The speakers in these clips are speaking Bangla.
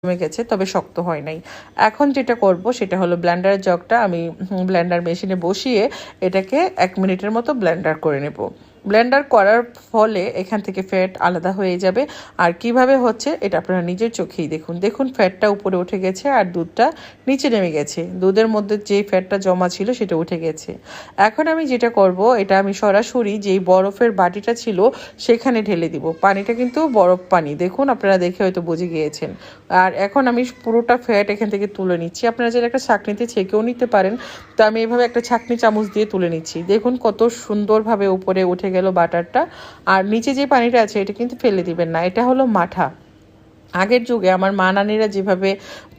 জমে গেছে, তবে শক্ত হয় নাই। এখন যেটা করব সেটা হলো ব্লেন্ডারের জগটা আমি ব্লেন্ডার মেশিনে বসিয়ে এটাকে 1 মিনিটের মতো ব্লেন্ডার করে নেব। ব্লেন্ডার করার ফলে এখান থেকে ফ্যাট আলাদা হয়ে যাবে। আর কিভাবে হচ্ছে এটা আপনারা নিজের চোখেই দেখুন। দেখুন ফ্যাটটা উপরে উঠে গেছে আর দুধটা নিচে নেমে গেছে। দুধের মধ্যে যে ফ্যাটটা জমা ছিল সেটা উঠে গেছে। এখন আমি যেটা করব, এটা আমি সরাসরি যেই বরফের বাটিটা ছিল সেখানে ঢেলে দিব। পানিটা কিন্তু বরফ পানি, দেখুন আপনারা দেখে হয়তো বুঝে গিয়েছেন। আর এখন আমি পুরোটা ফ্যাট এখান থেকে তুলে নিচ্ছি। আপনারা যেটা একটা ছাঁকনিতে ছেঁকেও নিতে পারেন, তো আমি এইভাবে একটা ছাঁকনি চামচ দিয়ে তুলে নিচ্ছি। দেখুন কত সুন্দরভাবে উপরে উঠে গেল বাটারটা। আর নিচে যে পানিটা আছে এটা কিন্তু ফেলে দিবেন না, এটা হলো মাঠা। আগের যুগে আমার মা নানিরা যেভাবে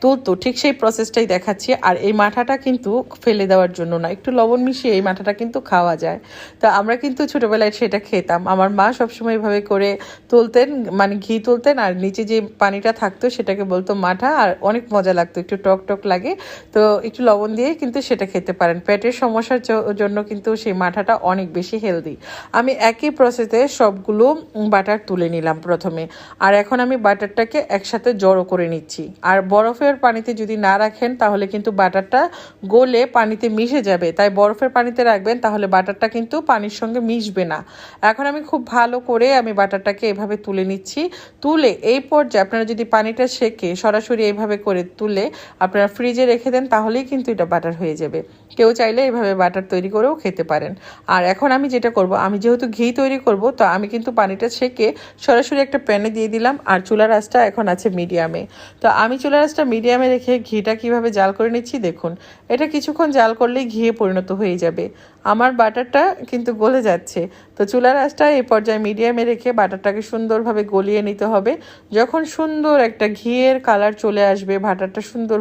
তুলতো ঠিক সেই প্রসেসটাই দেখাচ্ছি। আর এই মাঠাটা কিন্তু ফেলে দেওয়ার জন্য না, একটু লবণ মিশিয়ে এই মাঠাটা কিন্তু খাওয়া যায়। তো আমরা কিন্তু ছোটোবেলায় সেটা খেতাম। আমার মা সবসময় এভাবে করে তুলতেন, মানে ঘি তুলতেন আর নিচে যে পানিটা থাকতো সেটাকে বলতো মাঠা। আর অনেক মজা লাগতো, একটু টক টক লাগে। তো একটু লবণ দিয়ে কিন্তু সেটা খেতে পারেন। পেটের সমস্যার জন্য কিন্তু সেই মাঠাটা অনেক বেশি হেলদি। আমি একই প্রসেসে সবগুলো বাটার তুলে নিলাম প্রথমে। আর এখন আমি বাটারটাকে একসাথে জড়ো করে নিচ্ছি। আর বরফের পানিতে যদি না রাখেন তাহলে কিন্তু বাটারটা গলে পানিতে মিশে যাবে, তাই বরফের পানিতে রাখবেন, তাহলে বাটারটা কিন্তু পানির সঙ্গে মিশবে না। এখন আমি খুব ভালো করে আমি বাটারটাকে এভাবে তুলে নিচ্ছি। তুলে এই পর্যায়ে আপনারা যদি পানিটা সেকে সরাসরি এইভাবে করে তুলে আপনারা ফ্রিজে রেখে দেন তাহলেই কিন্তু এটা বাটার হয়ে যাবে। কেউ চাইলে এইভাবে বাটার তৈরি করেও খেতে পারেন। আর এখন আমি যেটা করব, আমি যেহেতু ঘি তৈরি করব, তো আমি কিন্তু পানিটা ছেঁকে সরাসরি একটা প্যানে দিয়ে দিলাম। আর চুলার আঁচটা এখন আছে মিডিয়ামে। তো আমি চুলার আঁচটা মিডিয়ামে রেখে ঘিটা কিভাবে জাল করে নিচ্ছি দেখুন। এটা কিছুক্ষণ জাল করলেই ঘিয়ে পরিণত হয়ে যাবে। আমার বাটারটা কিন্তু গলে যাচ্ছে। তো চুলার আঁচটা এই পর্যায়ে মিডিয়ামে রেখে বাটারটাকে সুন্দরভাবে গলিয়ে নিতে হবে। যখন সুন্দর একটা ঘিয়ের কালার চলে আসবে, বাটারটা সুন্দর